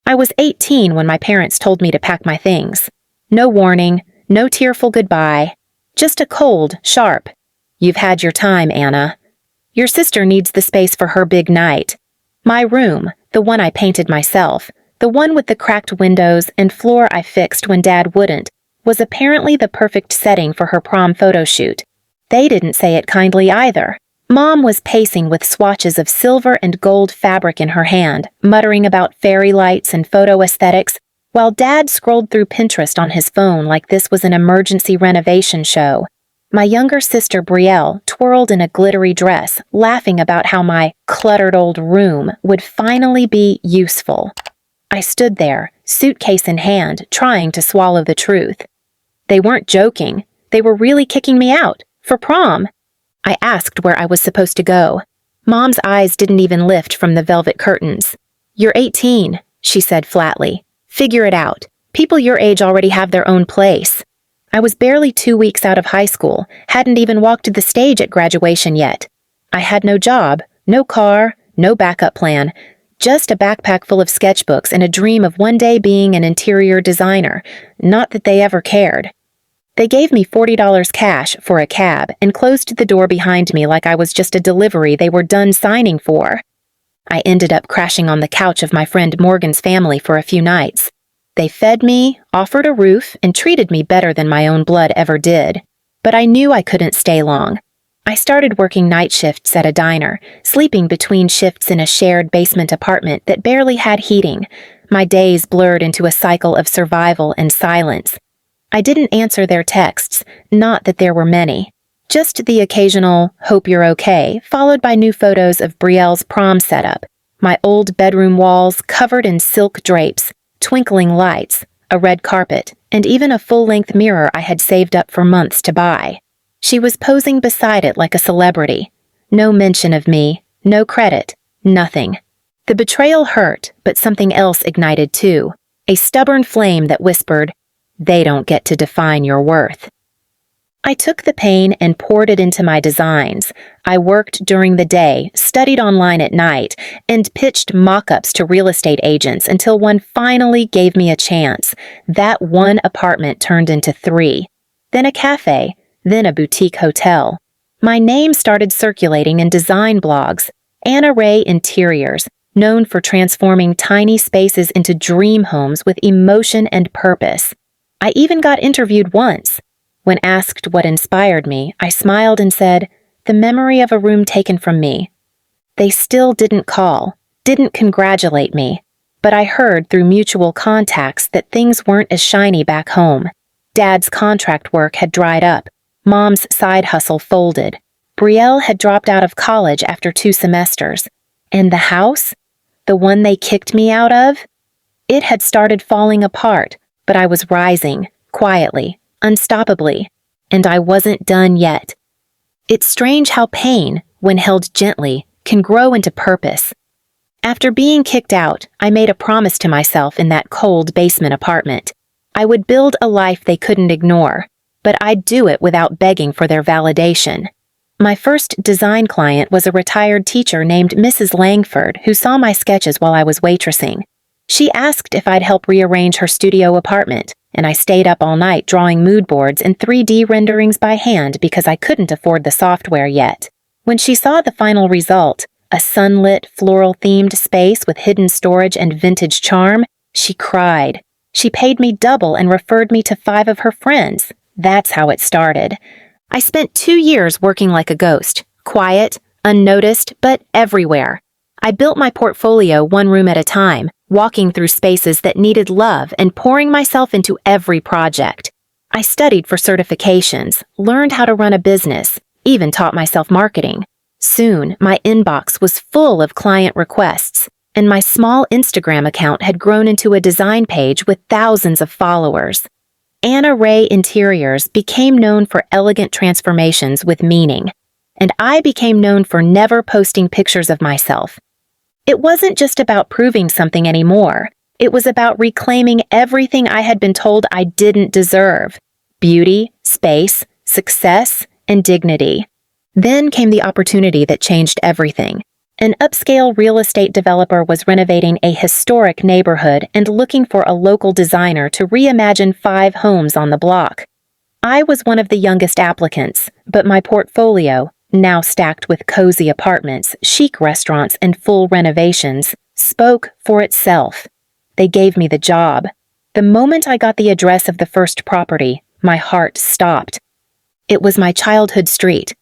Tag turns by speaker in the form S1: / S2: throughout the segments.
S1: I was 18 when my parents told me to pack my things. No warning, no tearful goodbye. Just a cold, sharp, "You've had your time, Anna. Your sister needs the space for her big night." My room, the one I painted myself, the one with the cracked windows and floor I fixed when Dad wouldn't, was apparently the perfect setting for her prom photo shoot. They didn't say it kindly either. Mom was pacing with swatches of silver and gold fabric in her hand, muttering about fairy lights and photo aesthetics, while Dad scrolled through Pinterest on his phone like this was an emergency renovation show. My younger sister Brielle twirled in a glittery dress, laughing about how my cluttered old room would finally be useful. I stood there, suitcase in hand, trying to swallow the truth. They weren't joking. They were really kicking me out. For prom. I asked where I was supposed to go. Mom's eyes didn't even lift from the velvet curtains. "You're 18, she said flatly. "Figure it out. People your age already have their own place." I was barely 2 weeks out of high school, hadn't even walked the stage at graduation yet. I had no job, no car, no backup plan, just a backpack full of sketchbooks and a dream of one day being an interior designer, not that they ever cared. They gave me $40 cash for a cab and closed the door behind me like I was just a delivery they were done signing for. I ended up crashing on the couch of my friend Morgan's family for a few nights. They fed me, offered a roof, and treated me better than my own blood ever did. But I knew I couldn't stay long. I started working night shifts at a diner, sleeping between shifts in a shared basement apartment that barely had heating. My days blurred into a cycle of survival and silence. I didn't answer their texts, not that there were many. Just the occasional, "hope you're okay," followed by new photos of Brielle's prom setup, my old bedroom walls covered in silk drapes, twinkling lights, a red carpet, and even a full-length mirror I had saved up for months to buy. She was posing beside it like a celebrity. No mention of me, no credit, nothing. The betrayal hurt, but something else ignited too, a stubborn flame that whispered, "They don't get to define your worth." I took the pain and poured it into my designs. I worked during the day, studied online at night, and pitched mock-ups to real estate agents until one finally gave me a chance. That one apartment turned into 3. Then a cafe, then a boutique hotel. My name started circulating in design blogs. Anna Ray Interiors, known for transforming tiny spaces into dream homes with emotion and purpose. I even got interviewed once. When asked what inspired me, I smiled and said, "The memory of a room taken from me." They still didn't call, didn't congratulate me, but I heard through mutual contacts that things weren't as shiny back home. Dad's contract work had dried up. Mom's side hustle folded. Brielle had dropped out of college after 2 semesters. And the house? The one they kicked me out of? It had started falling apart, but I was rising, quietly, unstoppably, and I wasn't done yet. It's strange how pain, when held gently, can grow into purpose. After being kicked out, I made a promise to myself in that cold basement apartment. I would build a life they couldn't ignore, but I'd do it without begging for their validation. My first design client was a retired teacher named Mrs. Langford who saw my sketches while I was waitressing. She asked if I'd help rearrange her studio apartment, and I stayed up all night drawing mood boards and 3D renderings by hand because I couldn't afford the software yet. When she saw the final result, a sunlit, floral-themed space with hidden storage and vintage charm, she cried. She paid me double and referred me to 5 of her friends. That's how it started. I spent 2 years working like a ghost, quiet, unnoticed, but everywhere. I built my portfolio one room at a time, walking through spaces that needed love and pouring myself into every project. I studied for certifications, learned how to run a business, even taught myself marketing. Soon, my inbox was full of client requests, and my small Instagram account had grown into a design page with thousands of followers. Anna Ray Interiors became known for elegant transformations with meaning, and I became known for never posting pictures of myself. It wasn't just about proving something anymore. It was about reclaiming everything I had been told I didn't deserve: beauty, space, success, and dignity. Then came the opportunity that changed everything. An upscale real estate developer was renovating a historic neighborhood and looking for a local designer to reimagine 5 homes on the block. I was one of the youngest applicants, but my portfolio, now stacked with cozy apartments, chic restaurants, and full renovations, spoke for itself. They gave me the job. The moment I got the address of the first property, my heart stopped. It was my childhood street.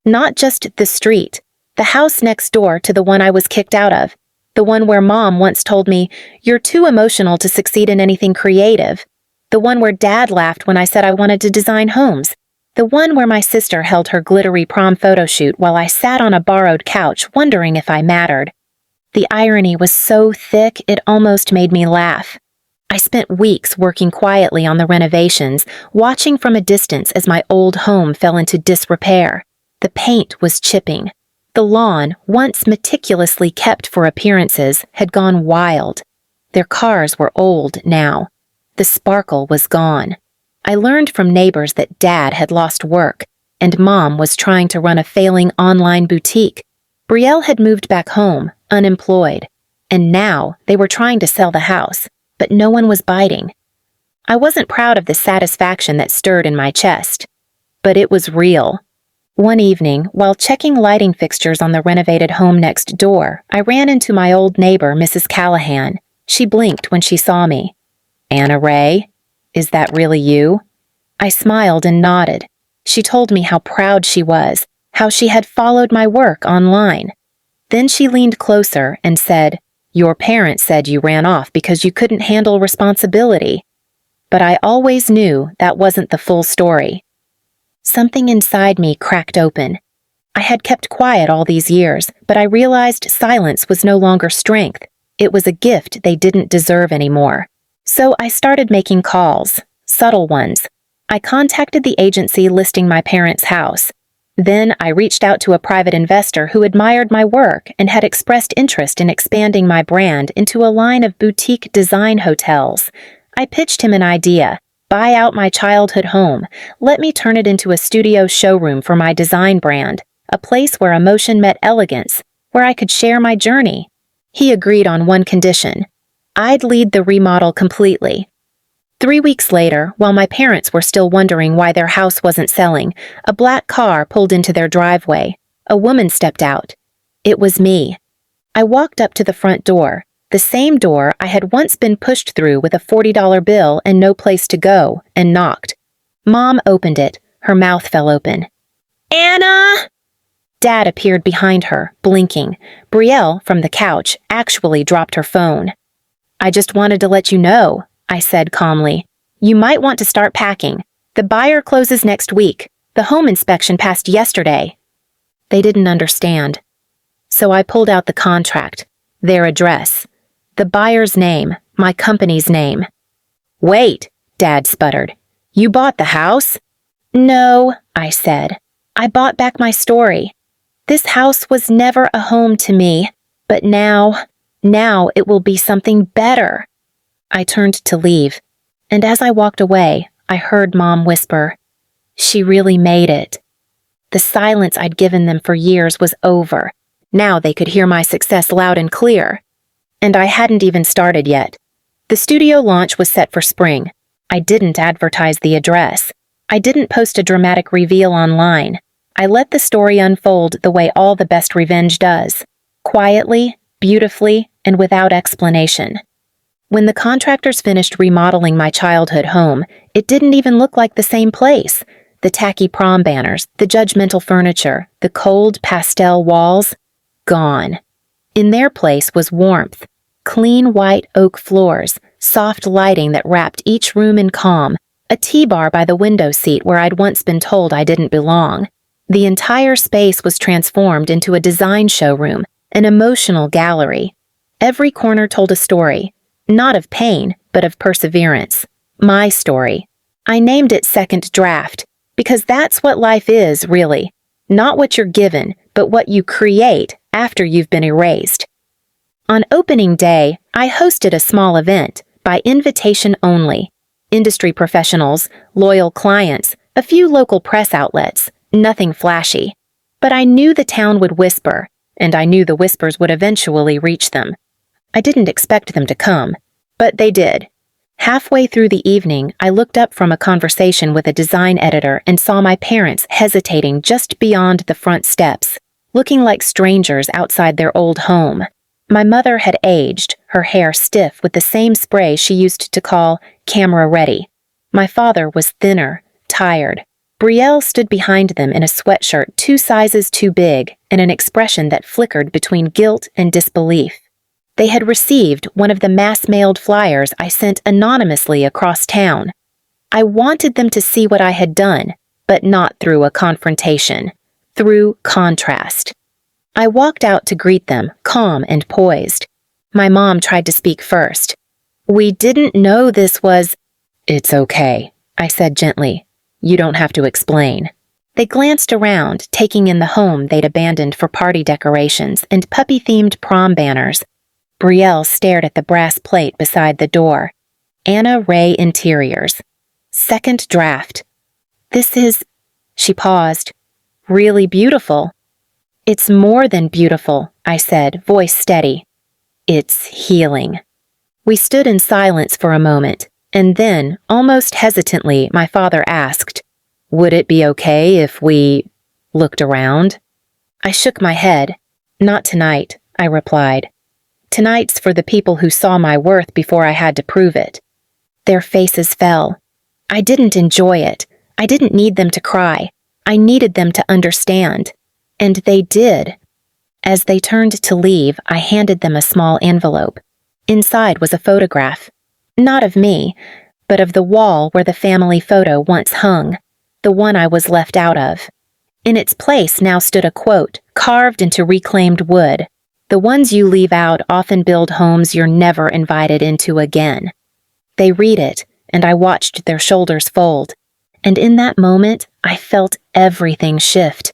S1: Not just the street, the house next door to the one I was kicked out of. The one where Mom once told me, "You're too emotional to succeed in anything creative." The one where Dad laughed when I said I wanted to design homes. The one where my sister held her glittery prom photo shoot while I sat on a borrowed couch wondering if I mattered. The irony was so thick it almost made me laugh. I spent weeks working quietly on the renovations, watching from a distance as my old home fell into disrepair. The paint was chipping. The lawn, once meticulously kept for appearances, had gone wild. Their cars were old now. The sparkle was gone. I learned from neighbors that Dad had lost work, and Mom was trying to run a failing online boutique. Brielle had moved back home, unemployed, and now they were trying to sell the house, but no one was biting. I wasn't proud of the satisfaction that stirred in my chest, but it was real. One evening, while checking lighting fixtures on the renovated home next door, I ran into my old neighbor, Mrs. Callahan. She blinked when she saw me. "Anna Ray, is that really you?" I smiled and nodded. She told me how proud she was, how she had followed my work online. Then she leaned closer and said, "Your parents said you ran off because you couldn't handle responsibility." But I always knew that wasn't the full story. Something inside me cracked open. I had kept quiet all these years, but I realized silence was no longer strength. It was a gift they didn't deserve anymore. So I started making calls, subtle ones. I contacted the agency listing my parents' house. Then I reached out to a private investor who admired my work and had expressed interest in expanding my brand into a line of boutique design hotels. I pitched him an idea: buy out my childhood home, let me turn it into a studio showroom for my design brand, a place where emotion met elegance, where I could share my journey. He agreed on one condition: I'd lead the remodel completely. 3 weeks later, while my parents were still wondering why their house wasn't selling, a black car pulled into their driveway. A woman stepped out. It was me. I walked up to the front door, the same door I had once been pushed through with a $40 bill and no place to go, and knocked. Mom opened it. Her mouth fell open. "Anna!" Dad appeared behind her, blinking. Brielle, from the couch, actually dropped her phone. "I just wanted to let you know," I said calmly. "You might want to start packing. The buyer closes next week. The home inspection passed yesterday." They didn't understand. So I pulled out the contract, their address, the buyer's name, my company's name. "Wait," Dad sputtered. "You bought the house?" "No," I said. "I bought back my story. This house was never a home to me, but now it will be something better." I turned to leave, and as I walked away, I heard Mom whisper, "She really made it." The silence I'd given them for years was over. Now they could hear my success loud and clear. And I hadn't even started yet. The studio launch was set for spring. I didn't advertise the address. I didn't post a dramatic reveal online. I let the story unfold the way all the best revenge does. Quietly, beautifully, and without explanation. When the contractors finished remodeling my childhood home, it didn't even look like the same place. The tacky prom banners, the judgmental furniture, the cold pastel walls, gone. In their place was warmth, clean white oak floors, soft lighting that wrapped each room in calm, a tea bar by the window seat where I'd once been told I didn't belong. The entire space was transformed into a design showroom, an emotional gallery. Every corner told a story, not of pain, but of perseverance. My story. I named it Second Draft, because that's what life is, really. Not what you're given, but what you create after you've been erased. On opening day, I hosted a small event, by invitation only. Industry professionals, loyal clients, a few local press outlets, nothing flashy. But I knew the town would whisper, and I knew the whispers would eventually reach them. I didn't expect them to come, but they did. Halfway through the evening, I looked up from a conversation with a design editor and saw my parents hesitating just beyond the front steps, looking like strangers outside their old home. My mother had aged, her hair stiff with the same spray she used to call camera ready. My father was thinner, tired. Brielle stood behind them in a sweatshirt 2 sizes too big and an expression that flickered between guilt and disbelief. They had received one of the mass-mailed flyers I sent anonymously across town. I wanted them to see what I had done, but not through a confrontation, through contrast. I walked out to greet them, calm and poised. My mom tried to speak first. "We didn't know this was—" "It's okay," I said gently. "You don't have to explain." They glanced around, taking in the home they'd abandoned for party decorations and puppy-themed prom banners. Brielle stared at the brass plate beside the door. Anna Ray Interiors. Second draft. "This is—" She paused. "Really beautiful." "It's more than beautiful," I said, voice steady. "It's healing." We stood in silence for a moment, and then, almost hesitantly, my father asked, "Would it be okay if we looked around?" I shook my head. "Not tonight," I replied. "Tonight's for the people who saw my worth before I had to prove it." Their faces fell. I didn't enjoy it. I didn't need them to cry. I needed them to understand. And they did. As they turned to leave, I handed them a small envelope. Inside was a photograph. Not of me, but of the wall where the family photo once hung, the one I was left out of. In its place now stood a quote, carved into reclaimed wood. "The ones you leave out often build homes you're never invited into again." They read it, and I watched their shoulders fold. And in that moment, I felt everything shift.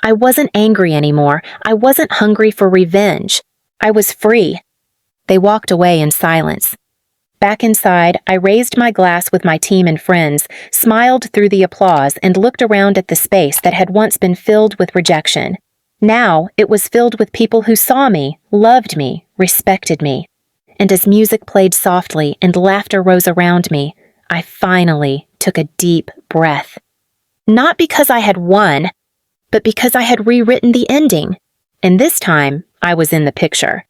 S1: I wasn't angry anymore. I wasn't hungry for revenge. I was free. They walked away in silence. Back inside, I raised my glass with my team and friends, smiled through the applause, and looked around at the space that had once been filled with rejection. Now, it was filled with people who saw me, loved me, respected me. And as music played softly and laughter rose around me, I finally took a deep breath. Not because I had won, but because I had rewritten the ending. And this time, I was in the picture.